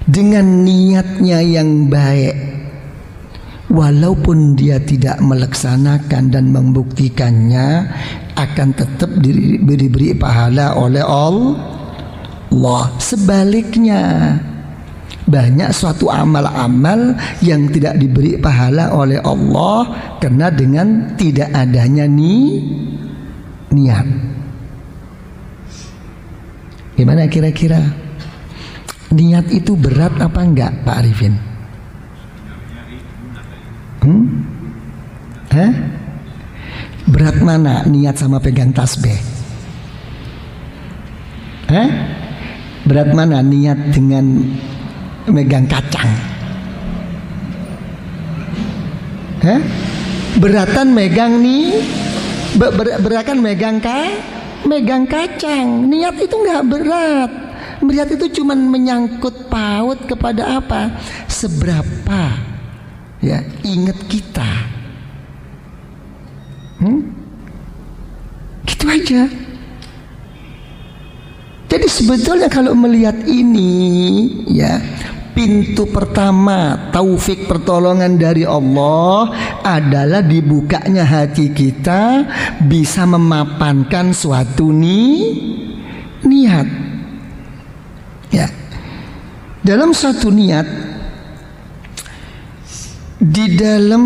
dengan niatnya yang baik, walaupun dia tidak melaksanakan dan membuktikannya, akan tetap diberi pahala oleh Allah. Sebaliknya, banyak suatu amal-amal yang tidak diberi pahala oleh Allah karena dengan tidak adanya niat. Gimana kira-kira? Niat itu berat apa enggak, Pak Arifin? Berat mana, niat sama pegang tasbih? Berat mana niat dengan megang kacang? Beratan megang beratan megang kacang. Niat itu nggak berat. Niat itu cuman menyangkut paut kepada apa? Seberapa ya ingat kita. Gitu aja. Jadi sebetulnya kalau melihat ini ya, pintu pertama taufik pertolongan dari Allah adalah dibukanya hati kita bisa memapankan suatu niat. Ya. Dalam suatu niat, di dalam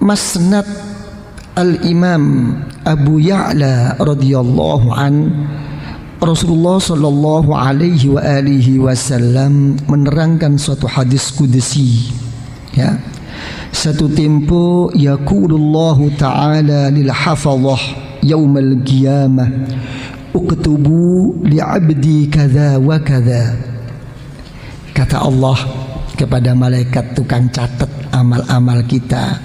Masnad Al-Imam Abu Ya'la radhiyallahu an, Rasulullah sallallahu alaihi wa alihi wasallam menerangkan suatu hadis qudsi ya. Satu tempo yaqulullahu ta'ala lil hafadhah yaumal qiyamah uktubu li 'abdi kadza wa kadza. Kata Allah kepada malaikat tukang catat amal-amal kita,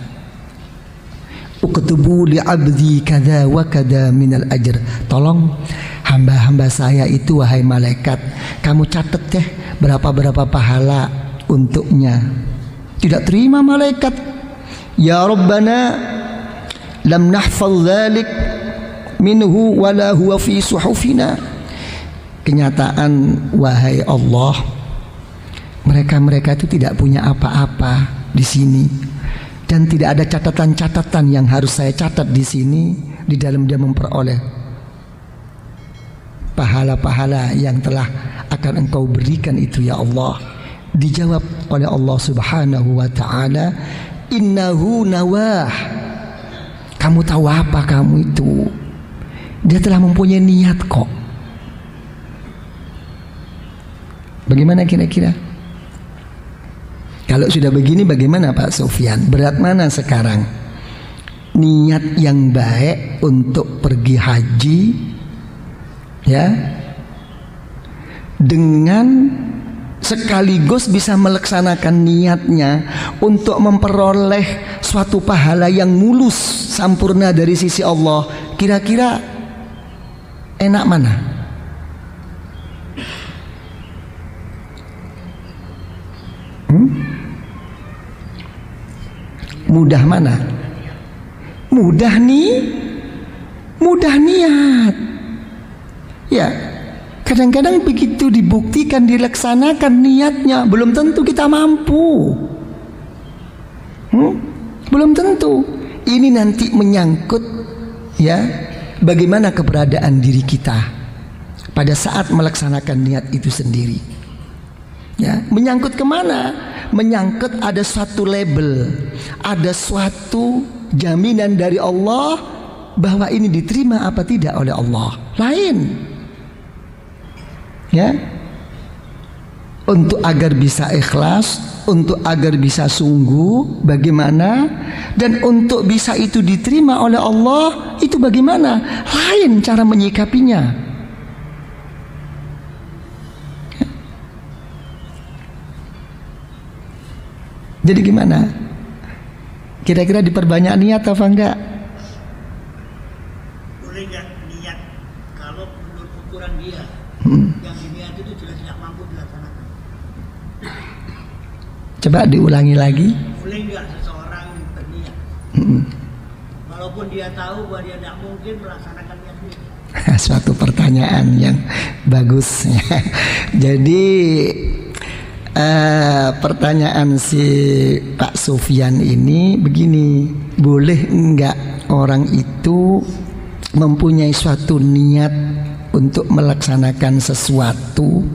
uktubu li 'abdi kadza wa kadza minal ajr. Tolong hamba-hamba saya itu wahai malaikat, kamu catat deh berapa pahala untuknya. Tidak terima malaikat, ya Rabbana lam nahfaz dzalik minhu wala huwa fi suhufina. Kenyataan wahai Allah, mereka itu tidak punya apa-apa di sini dan tidak ada catatan-catatan yang harus saya catat di sini di dalam dia memperoleh pahala-pahala yang telah akan engkau berikan itu ya Allah. Dijawab oleh Allah subhanahu wa ta'ala, innahu nawah. Kamu tahu apa kamu itu? Dia telah mempunyai niat kok. Bagaimana kira-kira? Kalau sudah begini bagaimana Pak Sofyan? Berat mana sekarang? Niat yang baik untuk pergi haji ya, dengan sekaligus bisa melaksanakan niatnya untuk memperoleh suatu pahala yang mulus sempurna dari sisi Allah. Kira-kira enak mana? Mudah mana? Mudah niat. Ya, kadang-kadang begitu dibuktikan, dilaksanakan niatnya, belum tentu kita mampu. Belum tentu. Ini nanti menyangkut ya, bagaimana keberadaan diri kita pada saat melaksanakan niat itu sendiri. Ya, menyangkut kemana? Menyangkut ada suatu label, ada suatu jaminan dari Allah bahwa ini diterima apa tidak oleh Allah. Lain. Ya, untuk agar bisa ikhlas, untuk agar bisa sungguh bagaimana, dan untuk bisa itu diterima oleh Allah itu bagaimana, lain cara menyikapinya. Ya. Jadi gimana? Kira-kira diperbanyak niat apa enggak? Boleh enggak niat kalau menurut ukuran dia yang diniat itu sudah tidak mampu dilaksanakan? Coba diulangi lagi. Boleh enggak seseorang berniat walaupun dia tahu bahwa dia tidak mungkin melaksanakan niat itu? Suatu pertanyaan yang bagus. Jadi Pertanyaan si Pak Sufyan ini begini, boleh enggak orang itu mempunyai suatu niat untuk melaksanakan sesuatu,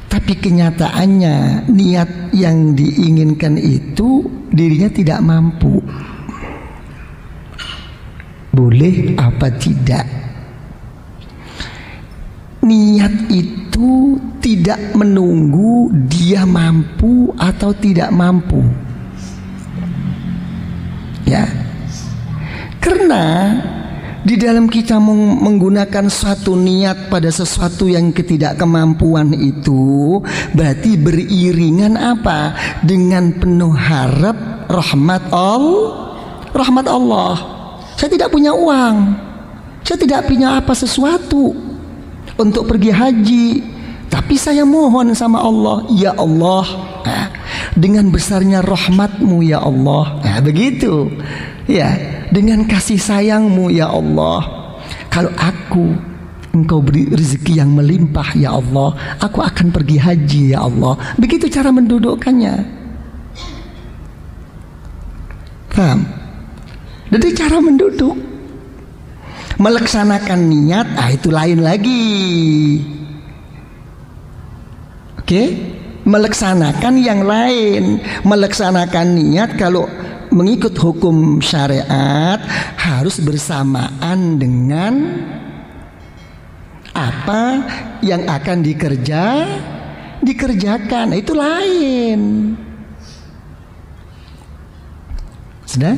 tapi kenyataannya niat yang diinginkan itu dirinya tidak mampu? Boleh apa tidak? Niat itu tidak menunggu dia mampu atau tidak mampu. Ya. Karena di dalam kita menggunakan suatu niat pada sesuatu yang ketidakmampuan itu berarti beriringan apa? Dengan penuh harap rahmat Allah. Saya tidak punya uang, saya tidak punya apa sesuatu untuk pergi haji, tapi saya mohon sama Allah, ya Allah, dengan besarnya rahmatmu ya Allah, begitu ya, dengan kasih sayangmu ya Allah, kalau engkau beri rezeki yang melimpah ya Allah, aku akan pergi haji ya Allah. Begitu cara mendudukkannya. Paham? Jadi cara menduduk, melaksanakan niat, itu lain lagi. Oke? Melaksanakan yang lain. Melaksanakan niat kalau mengikut hukum syariat harus bersamaan dengan apa yang akan dikerjakan. Itu lain. Sudah?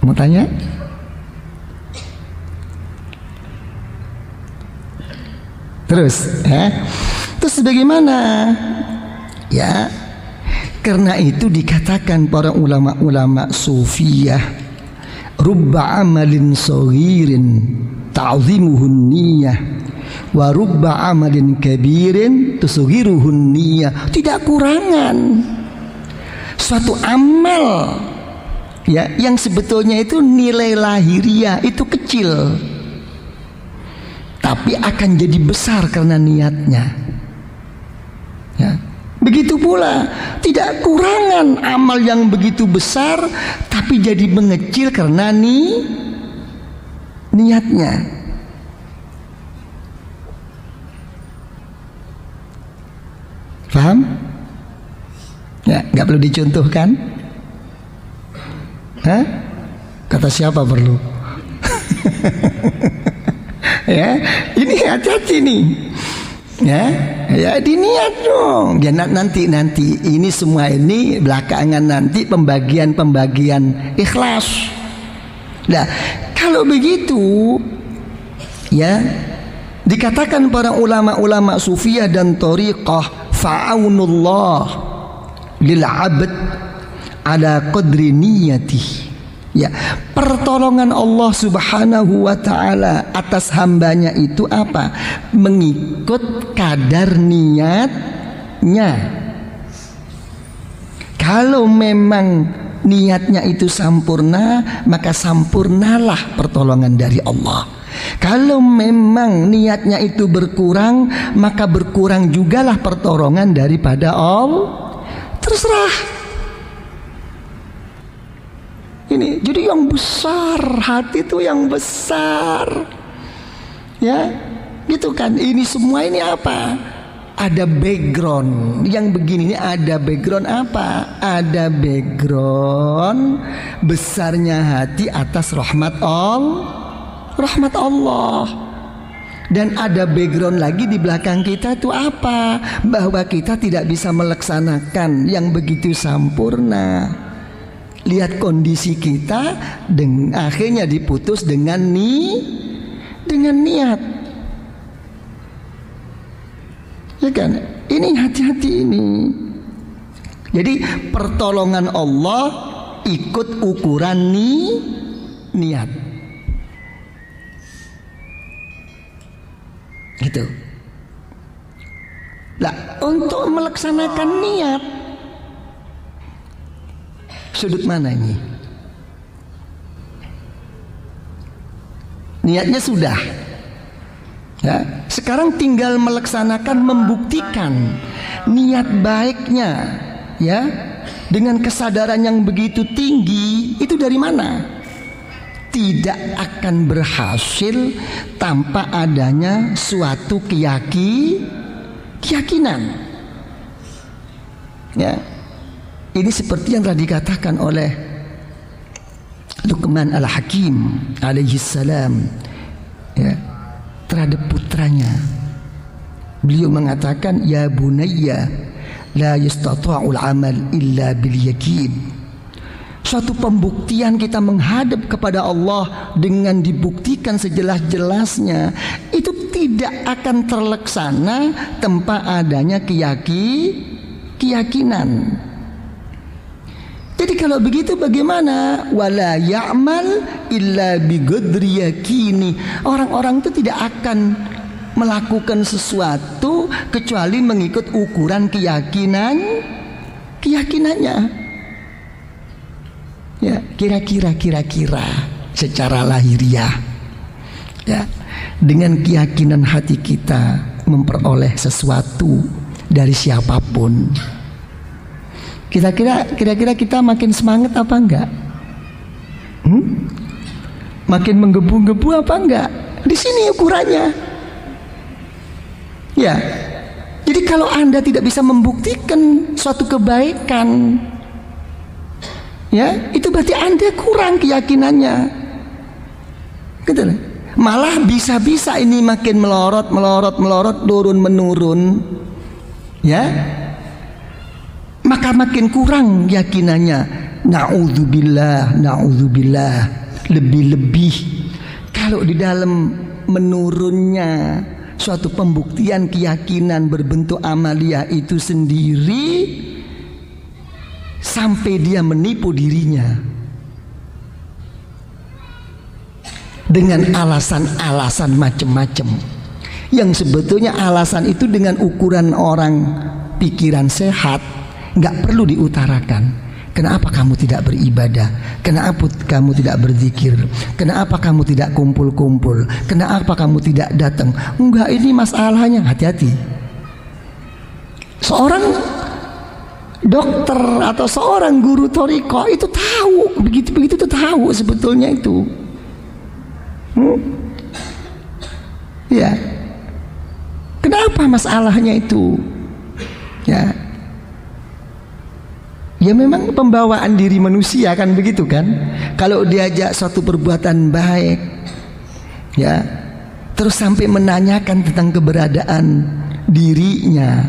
Mau tanya? Terus bagaimana? Ya, karena itu dikatakan para ulama-ulama sufiyah, rubba amalin saghirin ta'zimuhun niyah wa rubba amalin kabirin tusghiruhun niyah. Tidak kurangan suatu amal ya yang sebetulnya itu nilai lahiriah itu kecil, tapi akan jadi besar karena niatnya. Ya. Begitu pula tidak kurangan amal yang begitu besar tapi jadi mengecil karena niatnya. Paham? Ya, nggak perlu dicontohkan. Hah? Kata siapa perlu? Ya, ini hati-hati nih. Ya diniat dong. Ya nanti ini semua ini belakangan nanti pembagian ikhlas. Nah, kalau begitu ya dikatakan para ulama-ulama sufiyah dan thariqah, fa'aunullah lil 'abd ala qadri niyatihi. Ya, pertolongan Allah Subhanahu wa ta'ala atas hambanya itu apa? Mengikut kadar niatnya. Kalau memang niatnya itu sampurna, maka sampurnalah pertolongan dari Allah. Kalau memang niatnya itu berkurang, maka berkurang jugalah pertolongan daripada Allah. Terserah. Ini jadi yang besar, hati itu yang besar. Ya, gitu kan. Ini semua ini apa? Ada background yang begini. Ini ada background apa? Ada background besarnya hati atas rahmat Allah. Dan ada background lagi di belakang kita itu apa? Bahwa kita tidak bisa melaksanakan yang begitu sampurna. Lihat kondisi kita, akhirnya diputus dengan niat. Ya kan? Ini hati-hati ini. Jadi pertolongan Allah ikut ukuran niat. Gitu. Nah, untuk melaksanakan niat, sudut mana ini? Niatnya sudah. Ya, sekarang tinggal melaksanakan, membuktikan niat baiknya, ya, dengan kesadaran yang begitu tinggi itu dari mana? Tidak akan berhasil tanpa adanya suatu keyakinan. Ya, ini seperti yang telah dikatakan oleh Luqman Al-Hakim alaihi salam, ya, terhadap putranya. Beliau mengatakan, ya bunayya la yastata'ul amal illa bil yakin. Suatu pembuktian kita menghadap kepada Allah dengan dibuktikan sejelas-jelasnya itu tidak akan terlaksana tanpa adanya keyakinan. Jadi kalau begitu bagaimana? Wala ya'mal illa biqadri yakini. Orang-orang itu tidak akan melakukan sesuatu kecuali mengikut ukuran keyakinannya. Ya, kira-kira secara lahiriah, ya, dengan keyakinan hati kita memperoleh sesuatu dari siapapun. Kira-kira kita makin semangat apa enggak? Makin menggebu-gebu apa enggak? Di sini ukurannya. Ya. Jadi kalau Anda tidak bisa membuktikan suatu kebaikan, ya, itu berarti Anda kurang keyakinannya. Gitu. Malah bisa-bisa ini makin melorot, turun menurun. Ya. Maka makin kurang keyakinannya. Na'udzubillah. Lebih-lebih kalau di dalam menurunnya suatu pembuktian keyakinan berbentuk amalia itu sendiri, sampai dia menipu dirinya dengan alasan-alasan macam-macam yang sebetulnya alasan itu dengan ukuran orang pikiran sehat nggak perlu diutarakan. Kenapa kamu tidak beribadah? Kenapa kamu tidak berzikir? Kenapa kamu tidak kumpul-kumpul? Kenapa kamu tidak datang? Enggak, ini masalahnya. Hati-hati. Seorang dokter atau seorang guru thariqah itu tahu, begitu itu tahu sebetulnya itu. Ya. Kenapa masalahnya itu? Ya. Ya memang pembawaan diri manusia kan begitu kan. Kalau diajak suatu perbuatan baik, ya, terus sampai menanyakan tentang keberadaan dirinya,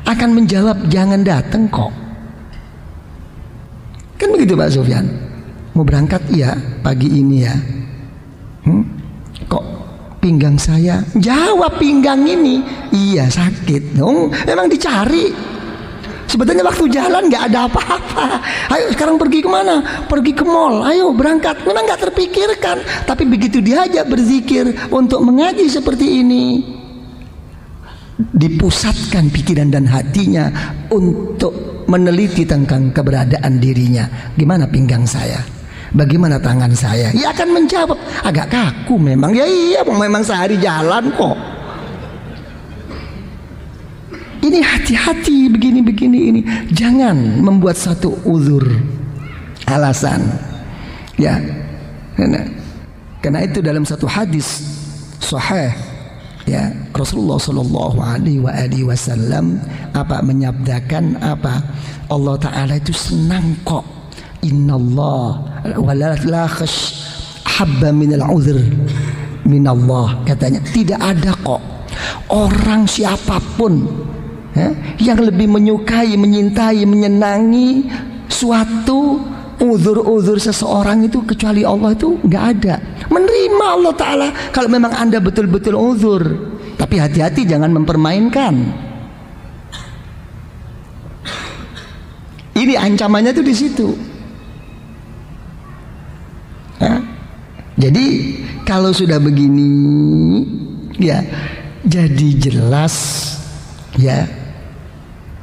akan menjawab jangan datang kok. Kan begitu Pak Sufyan. Mau berangkat iya pagi ini ya. Kok pinggang saya? Jawab pinggang ini. Iya sakit. Memang dicari. Sebetulnya waktu jalan nggak ada apa-apa. Ayo sekarang pergi kemana? Pergi ke mall. Ayo berangkat. Memang nggak terpikirkan. Tapi begitu diajak berzikir untuk mengaji seperti ini, dipusatkan pikiran dan hatinya untuk meneliti tentang keberadaan dirinya. Gimana pinggang saya? Bagaimana tangan saya? Ya akan menjawab agak kaku memang. Ya iya memang sehari jalan kok. Ini hati-hati begini ini. Jangan membuat satu uzur, alasan. Ya. Karena itu dalam satu hadis sahih, ya, Rasulullah sallallahu alaihi wasallam menyabdakan Allah Ta'ala itu senang kok. Innallah wala khash habba minal uzr minallah, katanya tidak ada kok orang siapapun yang lebih menyukai, menyintai, menyenangi suatu uzur-uzur seseorang itu kecuali Allah. Itu nggak ada. Menerima Allah Ta'ala kalau memang Anda betul-betul uzur. Tapi hati-hati jangan mempermainkan. Ini ancamannya tuh di situ. Jadi kalau sudah begini, ya, jadi jelas, ya,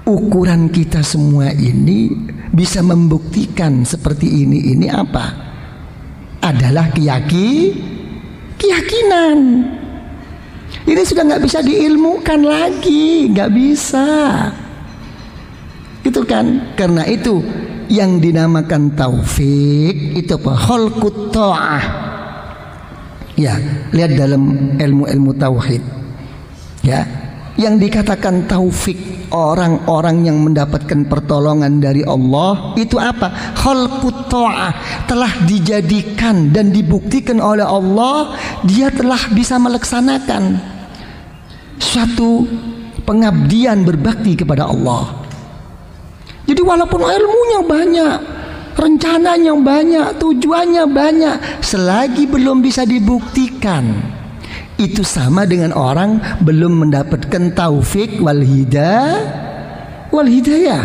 ukuran kita semua ini bisa membuktikan seperti ini apa? Adalah keyakinan. Ini sudah nggak bisa diilmukan lagi, nggak bisa. Itu kan, karena itu yang dinamakan taufik itu apa? Khalqut ta'ah. Ya, lihat dalam ilmu-ilmu tauhid. Ya, yang dikatakan taufik, orang-orang yang mendapatkan pertolongan dari Allah itu apa? Khalqut ta'ah, telah dijadikan dan dibuktikan oleh Allah dia telah bisa melaksanakan suatu pengabdian berbakti kepada Allah. Jadi walaupun ilmunya banyak, rencananya banyak, tujuannya banyak, selagi belum bisa dibuktikan, itu sama dengan orang belum mendapatkan taufik wal hidayah.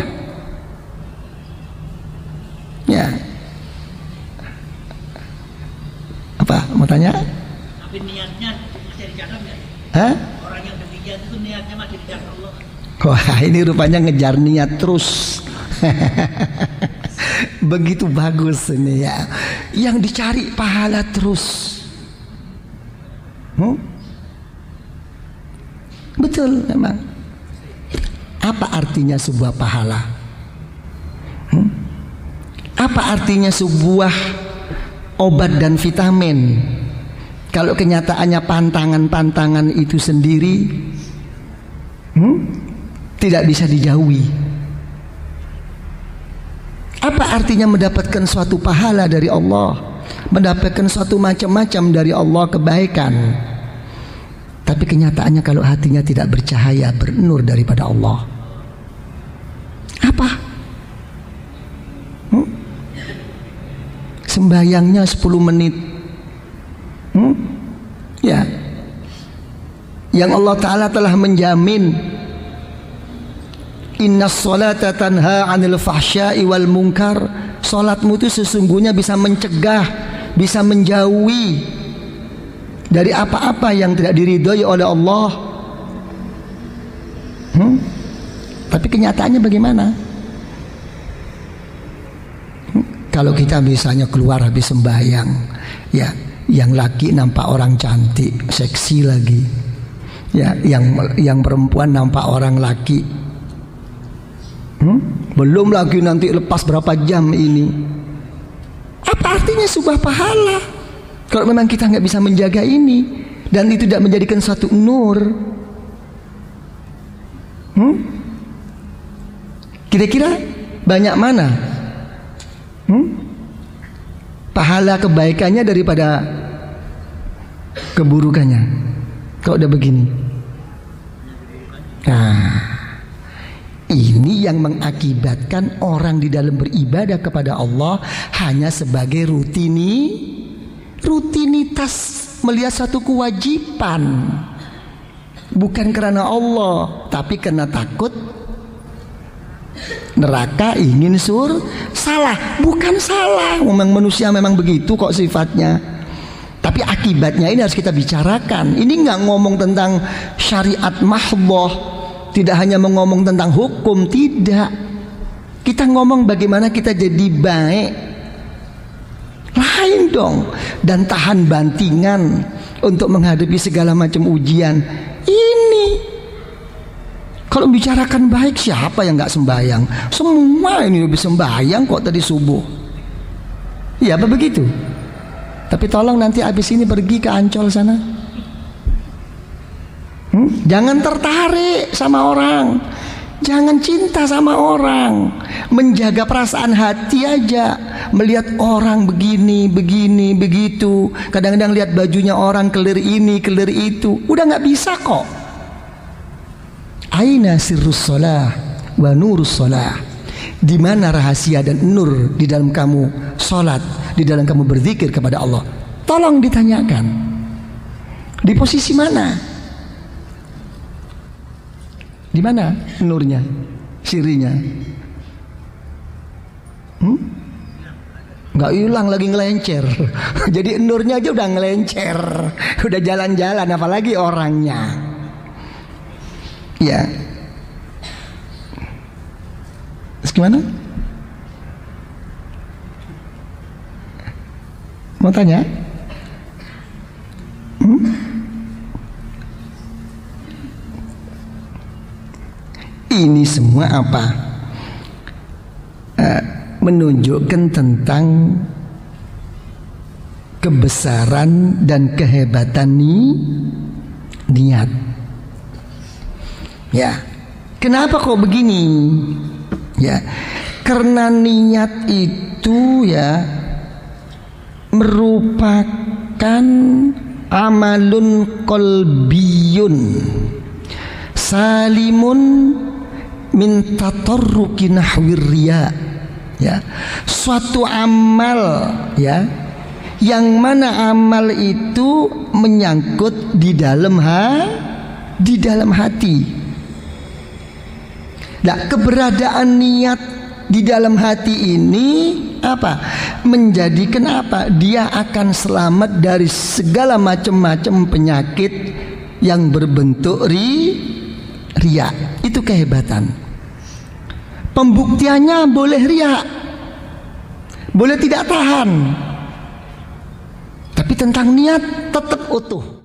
Ya. Apa? Mau tanya? Tapi niatnya masih dicatat nggak? Hah? Orang yang demikian itu niatnya masih dicatat Allah. Wah, ini rupanya ngejar niat terus. Begitu bagus ini ya. Yang dicari pahala terus. Betul memang. Apa artinya sebuah pahala? Apa artinya sebuah obat dan vitamin kalau kenyataannya pantangan-pantangan itu sendiri tidak bisa dijauhi? Apa artinya mendapatkan suatu pahala dari Allah, mendapatkan suatu macam-macam dari Allah kebaikan, tapi kenyataannya kalau hatinya tidak bercahaya, bernur daripada Allah, apa? Sembahyangnya 10 menit, ya, yang Allah Ta'ala telah menjamin, inna sholata tanha 'anil fahsya'i wal munkar. Salatmu itu sesungguhnya bisa mencegah, bisa menjauhi dari apa-apa yang tidak diridhoi oleh Allah. Tapi kenyataannya bagaimana? Kalau kita misalnya keluar habis sembahyang, ya, yang laki nampak orang cantik, seksi lagi, ya, yang perempuan nampak orang laki. Belum lagi nanti lepas berapa jam ini. Apa artinya sebuah pahala kalau memang kita nggak bisa menjaga ini dan itu tidak menjadikan satu nur? Kira-kira banyak mana pahala kebaikannya daripada keburukannya kalau udah begini? Nah, ini yang mengakibatkan orang di dalam beribadah kepada Allah hanya sebagai rutinitas, melihat satu kewajiban, bukan karena Allah, tapi karena takut neraka, ingin salah, bukan salah. Memang manusia memang begitu kok sifatnya. Tapi akibatnya ini harus kita bicarakan. Ini nggak ngomong tentang syariat mahdhah, tidak hanya mengomong tentang hukum, tidak. Kita ngomong bagaimana kita jadi baik. Lain dong. Dan tahan bantingan untuk menghadapi segala macam ujian. Ini kalau bicarakan baik, siapa yang nggak sembahyang? Semua ini lebih sembahyang kok tadi subuh. Ya apa begitu? Tapi tolong nanti habis ini pergi ke Ancol sana. Jangan tertarik sama orang, jangan cinta sama orang, menjaga perasaan hati aja. Melihat orang begini, begitu. Kadang-kadang lihat bajunya orang kelir ini, kelir itu, udah nggak bisa kok. Aina sirrus shalah wa nurus shalah. Di mana rahasia dan nur di dalam kamu salat, di dalam kamu berzikir kepada Allah? Tolong ditanyakan. Di posisi mana? Di mana nurnya, sirinya? Nggak hilang, lagi ngelencer. Jadi nurnya aja udah ngelencer, udah jalan-jalan, apalagi orangnya. Ya. Terus gimana? Mau tanya? Ini semua apa? Menunjukkan tentang kebesaran dan kehebatan niat. Ya, kenapa kok begini? Ya, karena niat itu ya merupakan amalun qalbiyun salimun min tatarruki nahwir riya. Ya, suatu amal ya yang mana amal itu menyangkut di dalam hati. Nah, keberadaan niat di dalam hati ini apa? Menjadikan apa? Dia akan selamat dari segala macam-macam penyakit yang berbentuk riya. Itu kehebatan. Pembuktiannya boleh riya, boleh tidak tahan, tapi tentang niat tetap utuh.